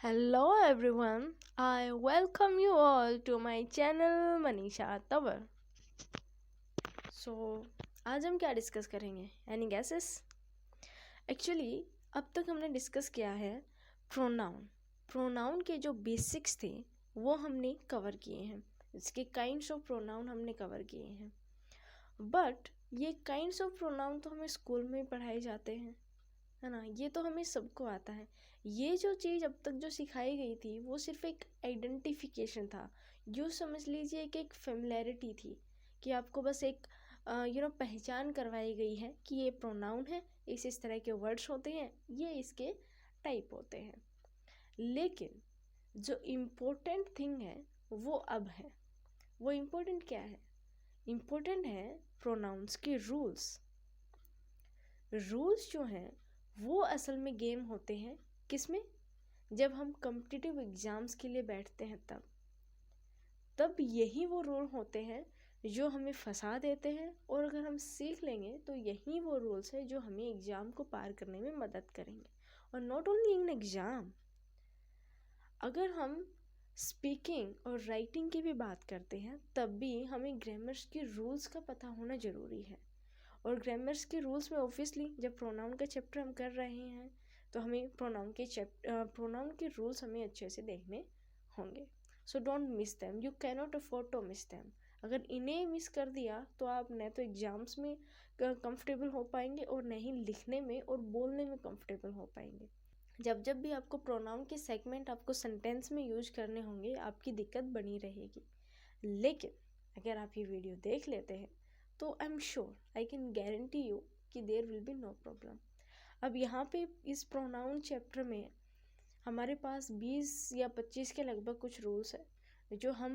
Hello everyone, I welcome you all to my channel Manisha Tanwar. सो आज हम क्या डिस्कस करेंगे? Any gases? एक्चुअली अब तक हमने डिस्कस किया है प्रोनाउन के जो बेसिक्स थे वो हमने कवर किए हैं। इसके काइंड्स ऑफ प्रोनाउन हमने कवर किए हैं, बट ये काइंड्स ऑफ प्रोनाउन तो हमें स्कूल में ही पढ़ाए जाते हैं, है ना। ये तो हमें सबको आता है। ये जो चीज़ अब तक जो सिखाई गई थी वो सिर्फ एक आइडेंटिफिकेशन था। यूँ समझ लीजिए कि एक फेमिलैरिटी थी कि आपको बस एक पहचान करवाई गई है कि ये प्रोनाउन है, इस तरह के वर्ड्स होते हैं, ये इसके टाइप होते हैं। लेकिन जो इम्पोर्टेंट थिंग है वो अब है। वो इम्पोर्टेंट क्या है? इम्पोर्टेंट है प्रोनाउंस के रूल्स। रूल्स जो हैं वो असल में गेम होते हैं किसमें? जब हम कॉम्पिटिटिव एग्ज़ाम्स के लिए बैठते हैं तब यही वो रूल होते हैं जो हमें फंसा देते हैं, और अगर हम सीख लेंगे तो यही वो रूल्स हैं जो हमें एग्ज़ाम को पार करने में मदद करेंगे। और नॉट ओनली इन एग्ज़ाम, अगर हम स्पीकिंग और राइटिंग की भी बात करते हैं तब भी हमें ग्रामर्स के रूल्स का पता होना ज़रूरी है। और ग्रामर्स के रूल्स में ऑब्वियसली जब प्रोनाउन का चैप्टर हम कर रहे हैं तो हमें प्रोनाउन के रूल्स हमें अच्छे से देखने होंगे। So don't miss them, you cannot afford to miss them. अगर इन्हें मिस कर दिया तो आप न तो एग्ज़ाम्स में कंफर्टेबल हो पाएंगे और न ही लिखने में और बोलने में कंफर्टेबल हो पाएंगे। जब जब भी आपको प्रोनाउन के सेगमेंट आपको सेंटेंस में यूज करने होंगे आपकी दिक्कत बनी रहेगी। लेकिन अगर आप ये वीडियो देख लेते हैं तो I am sure, I can guarantee you कि there will be no problem. अब यहाँ पे इस प्रोनाउन चैप्टर में हमारे पास 20 या 25 के लगभग कुछ रूल्स है जो हम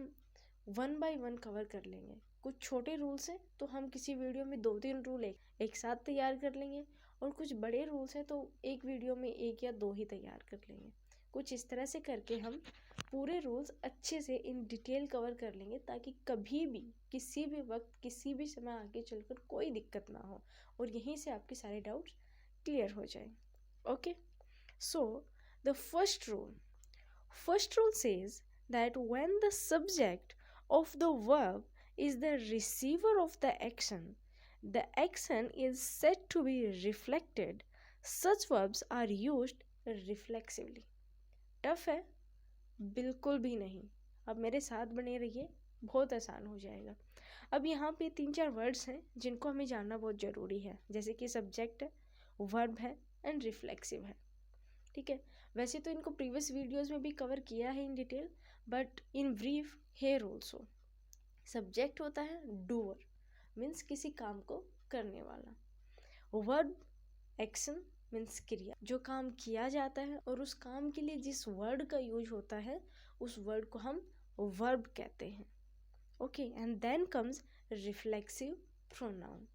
वन बाय वन कवर कर लेंगे। कुछ छोटे रूल्स हैं तो हम किसी वीडियो में 2-3 रूल एक साथ तैयार कर लेंगे, और कुछ बड़े रूल्स हैं तो एक वीडियो में 1 या 2 ही तैयार कर लेंगे। कुछ इस तरह से करके हम पूरे रूल्स अच्छे से इन डिटेल कवर कर लेंगे ताकि कभी भी किसी भी वक्त किसी भी समय आगे चलकर कोई दिक्कत ना हो और यहीं से आपके सारे डाउट्स क्लियर हो जाएं। Okay, so the first rule says that when the subject of the verb is the receiver of the action is said to be reflected. Such verbs are used reflexively. Tough है? बिल्कुल भी नहीं। अब मेरे साथ बने रहिए, बहुत आसान हो जाएगा। अब यहाँ पे 3-4 वर्ड्स हैं जिनको हमें जानना बहुत ज़रूरी है, जैसे कि सब्जेक्ट है, वर्ब है एंड रिफ्लेक्सिव है। ठीक है, वैसे तो इनको प्रीवियस वीडियोस में भी कवर किया है in detail, but in brief here also. Subject होता है डूअर, मीन्स किसी काम को करने वाला। वर्ब एक्शन मीन्स क्रिया, जो काम किया जाता है और उस काम के लिए जिस वर्ड का यूज होता है उस वर्ड को हम वर्ब कहते हैं। Okay, and then comes reflexive pronoun.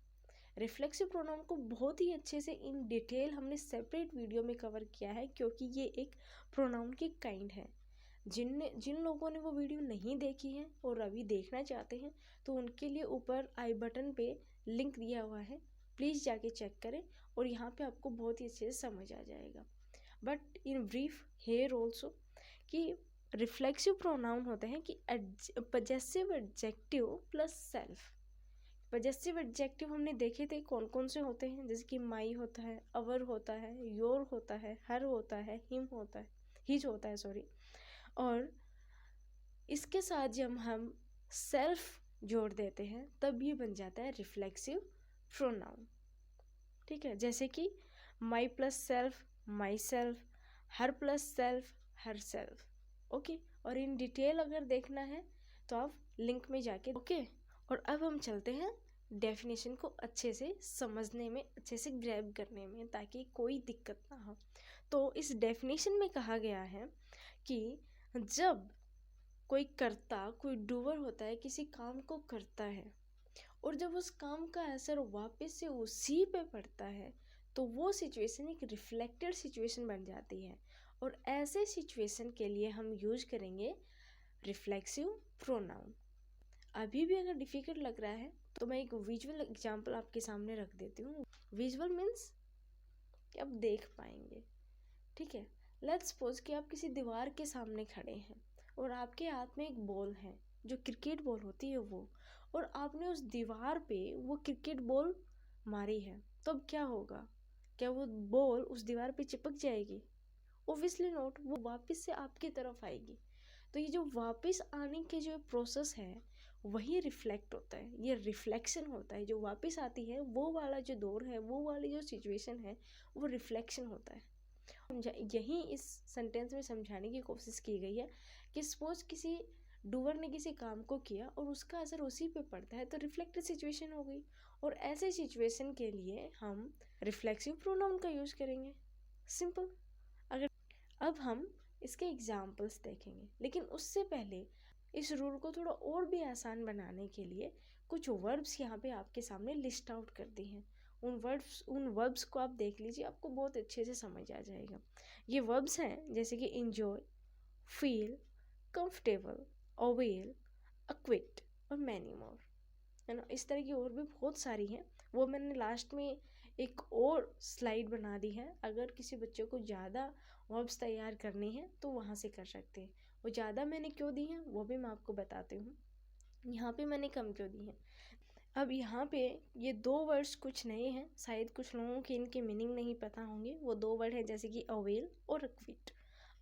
Reflexive pronoun को बहुत ही अच्छे से इन डिटेल हमने सेपरेट वीडियो में कवर किया है, क्योंकि ये एक प्रोनाउन की काइंड है। जिन लोगों ने वो वीडियो नहीं देखी है और अभी देखना चाहते हैं तो उनके लिए ऊपर आई बटन पे लिंक दिया हुआ है, प्लीज़ जाके चेक करें और यहाँ पे आपको बहुत ही अच्छे से समझ आ जाएगा। But in brief here also कि रिफ्लेक्सिव प्रोनाउन होते हैं कि possessive adjective plus self. Possessive adjective हमने देखे थे कौन कौन से होते हैं, जैसे कि माई होता है, अवर होता है, योर होता है, हर होता है, हिम होता है, हिज होता है, सॉरी। और इसके साथ जब हम सेल्फ जोड़ देते हैं तब ये बन जाता है रिफ्लेक्सिव प्रोनाउन। ठीक है, जैसे कि माई plus self my self, her plus self her self. Okay, और इन डिटेल अगर देखना है तो आप लिंक में जाके ओके। और अब हम चलते हैं डेफिनेशन को अच्छे से समझने में, अच्छे से ग्रैब करने में, ताकि कोई दिक्कत ना हो। तो इस डेफिनेशन में कहा गया है कि जब कोई कोई डूअर होता है, किसी काम को करता है और जब उस काम का असर वापस से उसी पे पड़ता है तो वो सिचुएशन एक रिफ्लेक्टेड सिचुएशन बन जाती है, और ऐसे सिचुएशन के लिए हम यूज करेंगे रिफ्लेक्सिव प्रोनाउन। अभी भी अगर डिफ़िकल्ट लग रहा है तो मैं एक विजुअल एग्जांपल आपके सामने रख देती हूँ। विजुअल मीन्स कि आप देख पाएंगे। ठीक है, लेट्स सपोज कि आप किसी दीवार के सामने खड़े हैं और आपके हाथ में एक बॉल है, जो क्रिकेट बॉल होती है वो, और आपने उस दीवार पे वो क्रिकेट बॉल मारी है, तो अब क्या होगा? क्या वो बॉल उस दीवार पे चिपक जाएगी? ओब्वियसली नॉट, वो वापस से आपकी तरफ आएगी। तो ये जो वापस आने के जो प्रोसेस है वही रिफ्लेक्ट होता है, ये रिफ्लेक्शन होता है। जो वापस आती है वो वाला जो दौर है, वो वाली जो सिचुएशन है, वो रिफ्लेक्शन होता है। यही इस सेंटेंस में समझाने की कोशिश की गई है कि सपोज किसी डूअर ने किसी काम को किया और उसका असर उसी पे पड़ता है, तो रिफ्लेक्टेड सिचुएशन हो गई। और ऐसे सिचुएशन के लिए हम रिफ्लेक्सिव प्रोनाउन का यूज करेंगे, सिंपल। अगर अब हम इसके एग्जाम्पल्स देखेंगे, लेकिन उससे पहले इस रूल को थोड़ा और भी आसान बनाने के लिए कुछ वर्ब्स यहाँ पे आपके सामने लिस्ट आउट कर दी हैं। उन वर्ब्स को आप देख लीजिए, आपको बहुत अच्छे से समझ आ जाएगा। ये वर्ब्स हैं जैसे कि इंजॉय, फील, कंफर्टेबल, अवेल, अक्विट और मैनी मोर, है ना। इस तरह की और भी बहुत सारी हैं, वो मैंने लास्ट में एक और स्लाइड बना दी है। अगर किसी बच्चे को ज़्यादा वर्ब्स तैयार करनी है तो वहाँ से कर सकते हैं। वो ज़्यादा मैंने क्यों दी हैं वो भी मैं आपको बताती हूँ, यहाँ पे मैंने कम क्यों दी हैं। अब यहाँ पे ये दो वर्ड्स कुछ नए हैं, शायद कुछ लोगों के इनके मीनिंग नहीं पता होंगे। वो दो वर्ड हैं जैसे कि अवेल और अक्विट।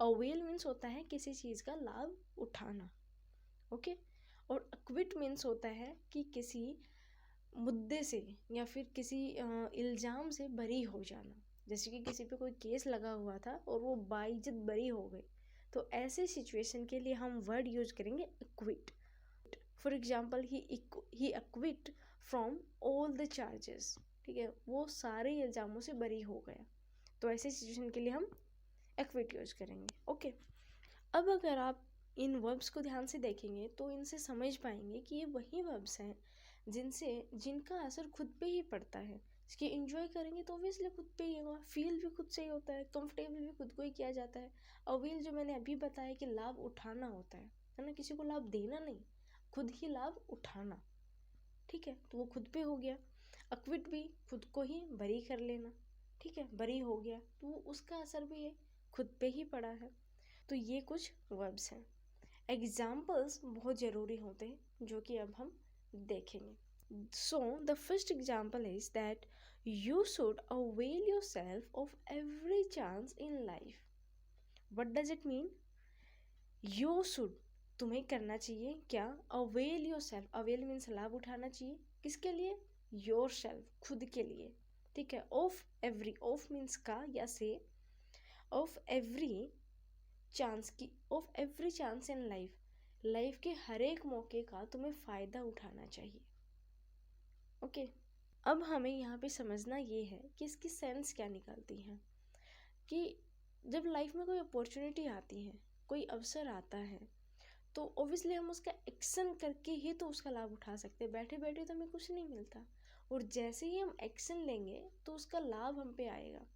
अवेल मीन्स होता है किसी चीज़ का लाभ उठाना, ओके। और अक्विट मीन्स होता है कि किसी मुद्दे से या फिर किसी इल्ज़ाम से बरी हो जाना। जैसे कि किसी पे कोई केस लगा हुआ था और वो बाइज्जत बरी हो गई, तो ऐसे सिचुएशन के लिए हम वर्ड यूज करेंगे equity. For example, he equity from all the charges, ठीक है, वो सारे इल्ज़ामों से बरी हो गया। तो ऐसे सिचुएशन के लिए हम एक्विट यूज करेंगे, ओके। अब अगर आप इन वर्ब्स को ध्यान से देखेंगे तो इनसे समझ पाएंगे कि ये वही वर्ब्स हैं जिनका असर खुद पे ही पड़ता है। इसके इंजॉय करेंगे तो ऑब्वियसली खुद पे ही होगा, फील भी खुद से ही होता है, कंफर्टेबल भी खुद को ही किया जाता है। अवेल जो मैंने अभी बताया कि लाभ उठाना होता है ना, किसी को लाभ देना नहीं, खुद ही लाभ उठाना, ठीक है, तो वो खुद पे हो गया। अक्विट भी खुद को ही बरी कर लेना, ठीक है, बरी हो गया, तो उसका असर भी है खुद पे ही पड़ा है। तो ये कुछ वर्ब्स हैं। एग्जाम्पल्स बहुत ज़रूरी होते हैं जो कि अब हम देखेंगे। So the first example is that you should avail your self of every chance in life. What does it mean? You should, तुम्हें करना चाहिए क्या? Avail your self, avail means लाभ उठाना चाहिए, किसके लिए? योर सेल्फ, खुद के लिए, ठीक है। ऑफ एवरी, ऑफ मीन्स का या से, ऑफ एवरी चांस की, of every chance in life, life के हर एक मौके का तुम्हें फ़ायदा उठाना चाहिए, ओके। अब हमें यहाँ पे समझना ये है कि इसकी सेंस क्या निकलती है, कि जब लाइफ में कोई अपॉर्चुनिटी आती है, कोई अवसर आता है, तो ऑब्वियसली हम उसका एक्शन करके ही तो उसका लाभ उठा सकते हैं। बैठे बैठे तो हमें कुछ नहीं मिलता, और जैसे ही हम एक्शन लेंगे तो उसका लाभ हम पे आएगा,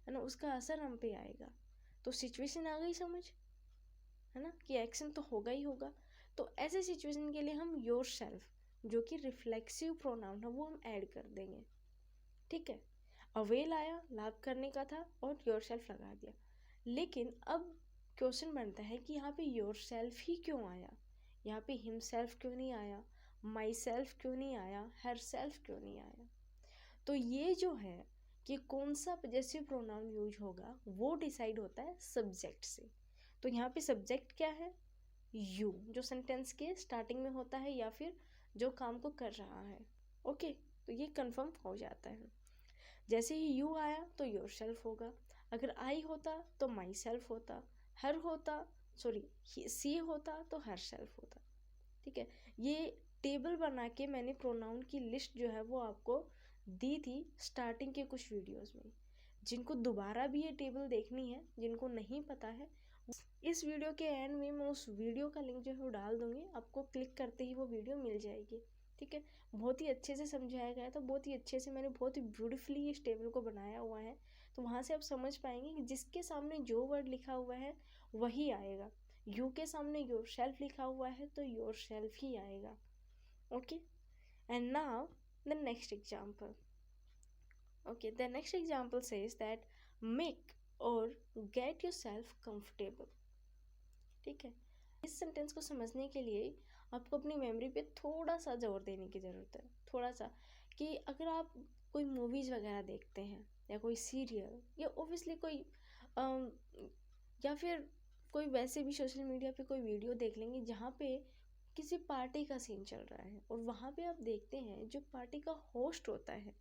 है ना, उसका असर हम पे आएगा। तो सिचुएशन आ गई समझ, है ना, कि एक्शन तो होगा ही होगा। तो ऐसे सिचुएशन के लिए हम योर सेल्फ, जो कि रिफ्लेक्सिव प्रोनाउन है, वो हम ऐड कर देंगे, ठीक है। अवेल आया, लाभ करने का था, और योर सेल्फ लगा दिया। लेकिन अब क्वेश्चन बनता है कि यहाँ पे योर सेल्फ ही क्यों आया, यहाँ पे हिम सेल्फ क्यों नहीं आया, माई सेल्फ क्यों नहीं आया, हर सेल्फ क्यों नहीं आया? तो ये जो है कि कौन सा पजेसिव प्रोनाउन यूज होगा वो डिसाइड होता है सब्जेक्ट से। तो यहाँ पे सब्जेक्ट क्या है? यू, जो सेंटेंस के स्टार्टिंग में होता है या फिर जो काम को कर रहा है, ओके। तो ये कंफर्म हो जाता है। जैसे ही यू आया तो योर सेल्फ होगा, अगर आई होता तो माई सेल्फ होता, हर होता, सॉरी, सी होता तो हर सेल्फ होता, ठीक है। ये टेबल बना के मैंने प्रोनाउन की लिस्ट जो है वो आपको दी थी स्टार्टिंग के कुछ वीडियोस में। जिनको दोबारा भी ये टेबल देखनी है, जिनको नहीं पता है, इस वीडियो के एंड में मैं उस वीडियो का लिंक जो है वो डाल दूंगी, आपको क्लिक करते ही वो वीडियो मिल जाएगी, ठीक है। बहुत ही अच्छे से समझाया गया था, बहुत ही अच्छे से मैंने बहुत ही ब्यूटीफुली इस टेबल को बनाया हुआ है। तो वहाँ से आप समझ पाएंगे कि जिसके सामने जो वर्ड लिखा हुआ है वही आएगा। यू के सामने योर सेल्फ लिखा हुआ है तो योर सेल्फ ही आएगा, okay. And now the next example, okay, the next example says that make और गेट योर सेल्फ कंफर्टेबल। ठीक है, इस सेंटेंस को समझने के लिए आपको अपनी मेमोरी पे थोड़ा सा जोर देने की ज़रूरत है, थोड़ा सा, कि अगर आप कोई मूवीज़ वगैरह देखते हैं या कोई सीरियल या ओबियसली कोई अम, या फिर कोई वैसे भी सोशल मीडिया पे कोई वीडियो देख लेंगे जहाँ पे किसी पार्टी का सीन चल रहा है और वहाँ पे आप देखते हैं जो पार्टी का होस्ट होता है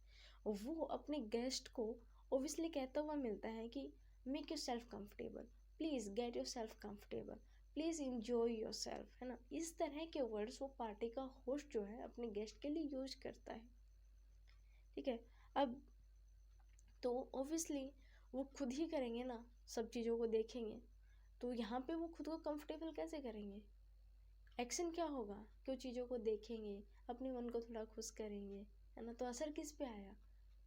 वो अपने गेस्ट को ओबियसली कहता हुआ मिलता है कि make your self comfortable, please get your self comfortable, please enjoy your self, है ना। इस तरह के वर्ड्स वो पार्टी का होस्ट जो है अपने गेस्ट के लिए यूज करता है। ठीक है, अब तो ऑब्वियसली वो खुद ही करेंगे ना, सब चीज़ों को देखेंगे, तो यहाँ पे वो खुद को कंफर्टेबल कैसे करेंगे? एक्शन क्या होगा कि वो चीज़ों को देखेंगे, अपने मन को थोड़ा खुश करेंगे, है ना। तो असर किस पे आया?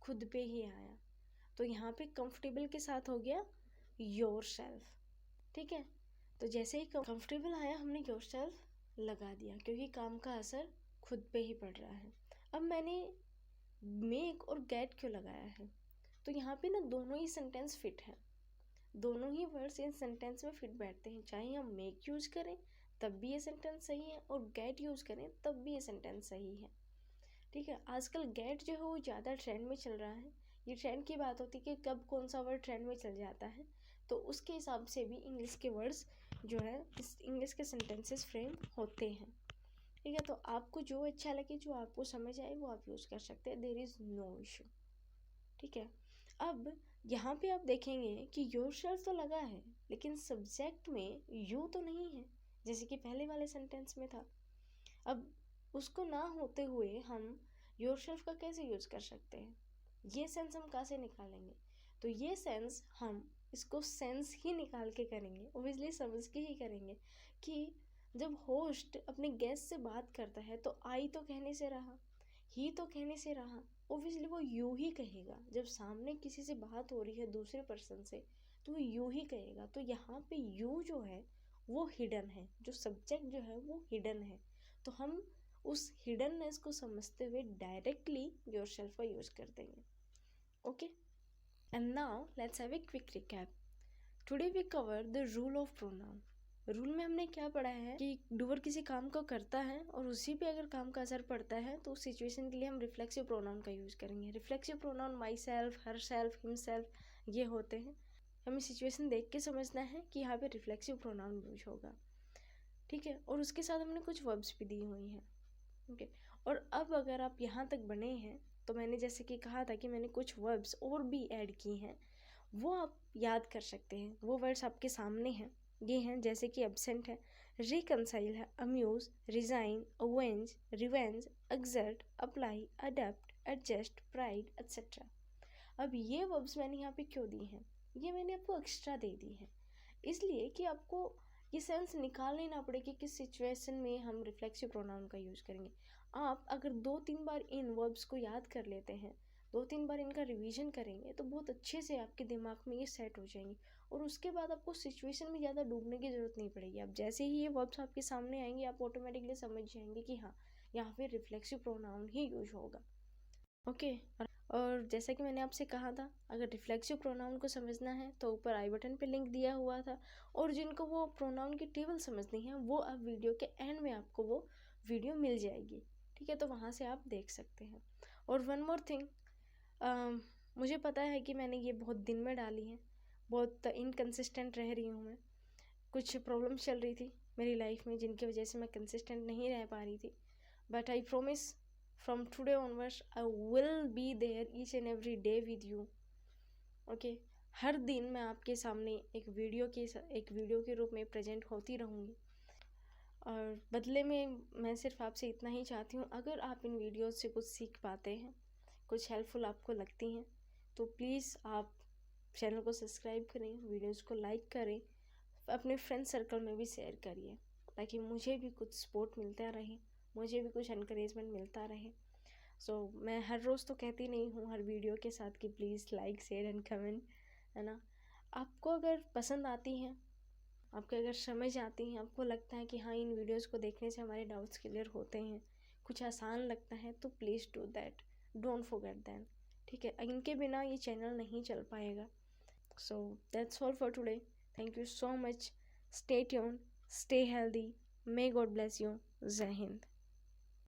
खुद पे ही आया। तो यहाँ पे कंफर्टेबल के साथ हो गया योर सेल्फ। ठीक है, तो जैसे ही कंफर्टेबल आया हमने योर सेल्फ लगा दिया, क्योंकि काम का असर खुद पे ही पड़ रहा है। अब मैंने मेक और गेट क्यों लगाया है? तो यहाँ पे ना दोनों ही सेंटेंस फिट हैं, दोनों ही वर्ड्स इन सेंटेंस में फिट बैठते हैं। चाहे हम मेक यूज करें तब भी ये सेंटेंस सही है और गेट यूज करें तब भी ये सेंटेंस सही है। ठीक है, आजकल गेट जो है वो ज़्यादा ट्रेंड में चल रहा है। ये ट्रेंड की बात होती है कि कब कौन सा वर्ड ट्रेंड में चल जाता है, तो उसके हिसाब से भी इंग्लिश के वर्ड्स जो है इस इंग्लिश के सेंटेंसेस फ्रेम होते हैं। ठीक है, तो आपको जो अच्छा लगे, जो आपको समझ आए वो आप यूज़ कर सकते हैं, देयर इज़ नो इशू। ठीक है, अब यहाँ पे आप देखेंगे कि योरसेल्फ तो लगा है लेकिन सब्जेक्ट में यू तो नहीं है, जैसे कि पहले वाले सेंटेंस में था। अब उसको ना होते हुए हम योरसेल्फ का कैसे यूज कर सकते हैं? ये सेंस हम कहाँ से निकालेंगे? तो ये सेंस हम इसको सेंस ही निकाल के करेंगे, ओबियसली समझ के ही करेंगे कि जब होस्ट अपने गेस्ट से बात करता है तो आई तो कहने से रहा, ही तो कहने से रहा, ओबियसली वो यू ही कहेगा। जब सामने किसी से बात हो रही है दूसरे पर्सन से तो वो यू ही कहेगा। तो यहाँ पे यू जो है वो हिडन है, जो सब्जेक्ट जो है वो हिडन है। तो हम उस हिडननेस को समझते हुए डायरेक्टली योरसेल्फ का यूज कर देंगे। Okay, and now let's have a quick recap. Today we cover the rule of pronoun. Rule में हमने क्या पढ़ा है कि डूअर किसी काम को करता है और उसी पे अगर काम का असर पड़ता है तो उस सिचुएशन के लिए हम रिफ्लेक्सिव प्रोनाउन का यूज़ करेंगे। Reflexive pronoun my self, her self, him self ये होते हैं। हमें सिचुएशन देख के समझना है कि यहाँ पे रिफ्लेक्सिव प्रोनाउन यूज होगा। ठीक है, और उसके साथ हमने कुछ वर्ब्स भी दी हुई हैं। ओके, और अब अगर आप यहाँ तक बने हैं तो मैंने जैसे कि कहा था कि मैंने कुछ वर्ब्स और भी ऐड की हैं, वो आप याद कर सकते हैं। वो वर्ड्स आपके सामने हैं, ये हैं जैसे कि एब्सेंट है, रिकनसाइल है, amuse, resign, avenge, revenge, exert, apply, adapt, adjust, pride etcetera. अब ये वर्ब्स मैंने यहाँ पे क्यों दी हैं? ये मैंने आपको एक्स्ट्रा दे दी है इसलिए कि आपको ये सेंस निकालनी ना पड़े कि किस सिचुएशन में हम रिफ्लेक्सिव प्रोनाउन का यूज़ करेंगे। आप अगर 2-3 बार इन वर्ब्स को याद कर लेते हैं, 2-3 बार इनका रिवीजन करेंगे तो बहुत अच्छे से आपके दिमाग में ये सेट हो जाएंगे और उसके बाद आपको सिचुएशन में ज़्यादा डूबने की ज़रूरत नहीं पड़ेगी। अब जैसे ही ये वर्ब्स आपके सामने आएंगे आप ऑटोमेटिकली समझ जाएंगे कि हाँ, यहाँ पे रिफ्लेक्सिव प्रोनाउन ही यूज होगा। ओके, और जैसा कि मैंने आपसे कहा था अगर रिफ्लेक्सिव प्रोनाउन को समझना है तो ऊपर आई बटन पे लिंक दिया हुआ था, और जिनको वो प्रोनाउन की टेबल समझनी है वो अब वीडियो के एंड में आपको वो वीडियो मिल जाएगी। ठीक है, तो वहाँ से आप देख सकते हैं। और वन मोर थिंग, मुझे पता है कि मैंने ये बहुत दिन में डाली है, बहुत इनकन्सिस्टेंट रह रही हूँ मैं, कुछ प्रॉब्लम चल रही थी मेरी लाइफ में जिनकी वजह से मैं कंसिस्टेंट नहीं रह पा रही थी, but I promise from today onwards I will be there each and every day with you. Okay, हर दिन मैं आपके सामने एक वीडियो के रूप में प्रेजेंट होती रहूँगी, और बदले में मैं सिर्फ आपसे इतना ही चाहती हूँ, अगर आप इन वीडियोस से कुछ सीख पाते हैं, कुछ हेल्पफुल आपको लगती हैं, तो प्लीज़ आप चैनल को सब्सक्राइब करें, वीडियोस को लाइक करें, अपने फ्रेंड सर्कल में भी शेयर करिए ताकि मुझे भी कुछ सपोर्ट मिलता रहे, मुझे भी कुछ एनकरेजमेंट मिलता रहे। मैं हर रोज़ तो कहती नहीं हूँ हर वीडियो के साथ कि please like, share and comment, है ना। आपको अगर पसंद आती हैं, आपको अगर समझ आती हैं, आपको लगता है कि हाँ इन वीडियोस को देखने से हमारे डाउट्स क्लियर होते हैं, कुछ आसान लगता है, तो please do that, don't forget that. ठीक है, इनके बिना ये चैनल नहीं चल पाएगा। So that's all for today. Thank you so much. Stay tuned, stay healthy. May God bless you. Jai Hind.